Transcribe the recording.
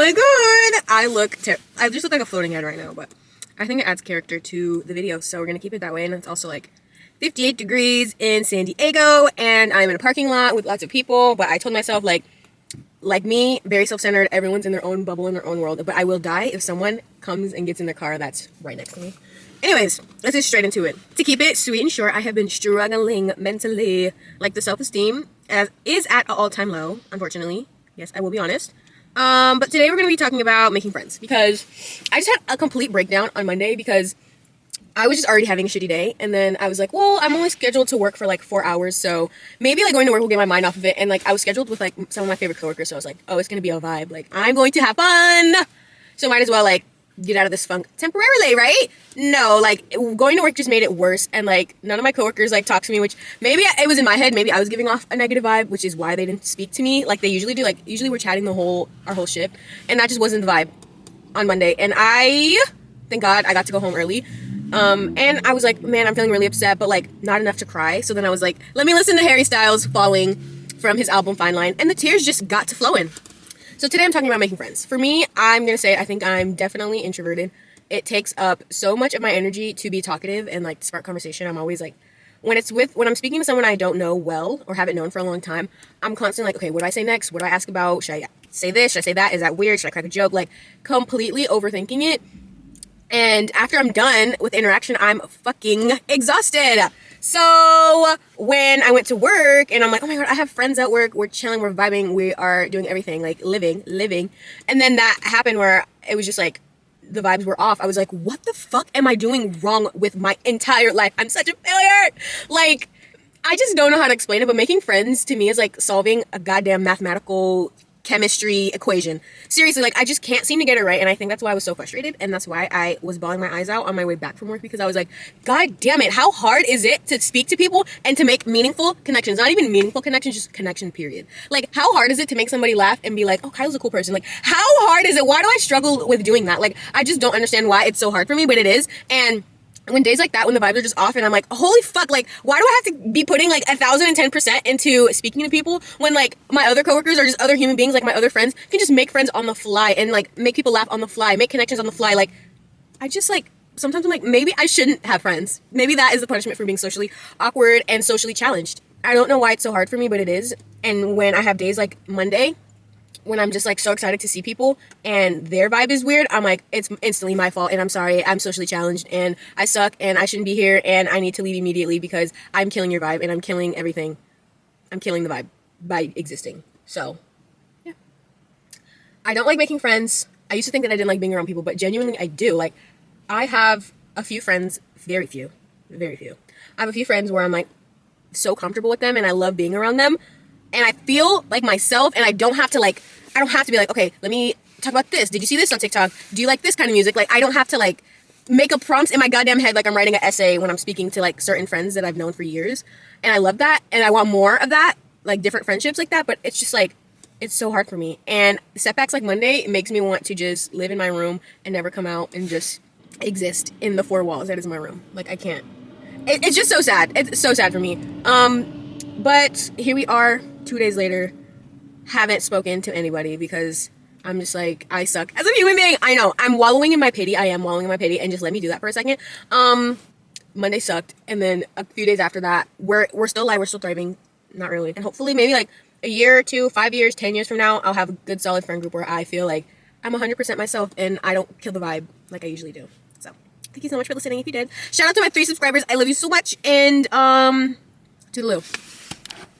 my god! I just look like a floating head right now, but I think it adds character to the video, so we're gonna keep it that way. And it's also like 58 degrees in San Diego, and I'm in a parking lot with lots of people, but I told myself, like me, very self-centered, everyone's in their own bubble, in their own world, but I will die if someone comes and gets in their car that's right next to me. Anyways, let's get straight into it. To keep it sweet and short, I have been struggling mentally. Like, the self-esteem is at an all-time low, unfortunately. Yes, I will be honest. But today we're going to be talking about making friends, because I just had a complete breakdown on Monday because I was just already having a shitty day, and then I was like, well, I'm only scheduled to work for like 4 hours, so maybe like going to work will get my mind off of it. And like, I was scheduled with like some of my favorite coworkers, so I was like, oh, it's gonna be a vibe, like I'm going to have fun, so might as well like get out of this funk temporarily, right? No, like going to work just made it worse, and like none of my coworkers like talked to me, which maybe it was in my head, maybe I was giving off a negative vibe, which is why they didn't speak to me like they usually do. Like usually we're chatting our whole shift, and that just wasn't the vibe on Monday. And thank God I got to go home early. And I was like, man, I'm feeling really upset, but like not enough to cry. So then I was like, let me listen to Harry Styles Falling from his album Fine Line, and the tears just got to flowing. So today I'm talking about making friends. For me, I'm gonna say I think I'm definitely introverted. It takes up so much of my energy to be talkative and like spark conversation. I'm always like, when I'm speaking to someone I don't know well or haven't known for a long time, I'm constantly like, okay, what do I say next? What do I ask about? Should I say this? Should I say that? Is that weird? Should I crack a joke? Like completely overthinking it. And after I'm done with interaction, I'm fucking exhausted. So when I went to work and I'm like, oh my God, I have friends at work. We're chilling, we're vibing, we are doing everything, like living. And then that happened where it was just like, the vibes were off. I was like, what the fuck am I doing wrong with my entire life? I'm such a failure. Like, I just don't know how to explain it, but making friends to me is like solving a goddamn mathematical chemistry equation. Seriously, like I just can't seem to get it right, and I think that's why I was so frustrated, and that's why I was bawling my eyes out on my way back from work, because I was like, god damn it, how hard is it to speak to people and to make meaningful connections? Not even meaningful connections, just connection, period. Like, how hard is it to make somebody laugh and be like, oh, Kyle's a cool person? Like, how hard is it? Why do I struggle with doing that? Like, I just don't understand why it's so hard for me, but it is. And when days like that, when the vibes are just off and I'm like, holy fuck, like, why do I have to be putting like 1,010% into speaking to people when like my other coworkers are just other human beings, like my other friends can just make friends on the fly and like make people laugh on the fly, make connections on the fly. Like, I just like, sometimes I'm like, maybe I shouldn't have friends. Maybe that is the punishment for being socially awkward and socially challenged. I don't know why it's so hard for me, but it is. And when I have days like Monday, when I'm just like so excited to see people and their vibe is weird, I'm like, it's instantly my fault and I'm sorry, I'm socially challenged and I suck and I shouldn't be here and I need to leave immediately because I'm killing your vibe and I'm killing everything. I'm killing the vibe by existing. So, yeah. I don't like making friends. I used to think that I didn't like being around people, but genuinely I do. Like, I have a few friends, very few. I have a few friends where I'm like so comfortable with them and I love being around them. And I feel like myself, and I don't have to be like, okay, let me talk about this. Did you see this on TikTok? Do you like this kind of music? Like, I don't have to like make a prompt in my goddamn head like I'm writing an essay when I'm speaking to like certain friends that I've known for years. And I love that, and I want more of that, like different friendships like that, but it's just like, it's so hard for me. And setbacks like Monday, it makes me want to just live in my room and never come out and just exist in the four walls that is my room. Like, I can't. It's just so sad. It's so sad for me. But here we are, 2 days later, haven't spoken to anybody because I'm just like, I suck as a human being. I know, I'm wallowing in my pity. I am wallowing in my pity, and just let me do that for a second. Monday sucked, and then a few days after that, we're still alive, we're still thriving. Not really. And hopefully maybe like a year or two, 5 years, 10 years from now, I'll have a good solid friend group where I feel like I'm 100% myself and I don't kill the vibe like I usually do. So, thank you so much for listening if you did. Shout out to my 3 subscribers. I love you so much, and toodaloo.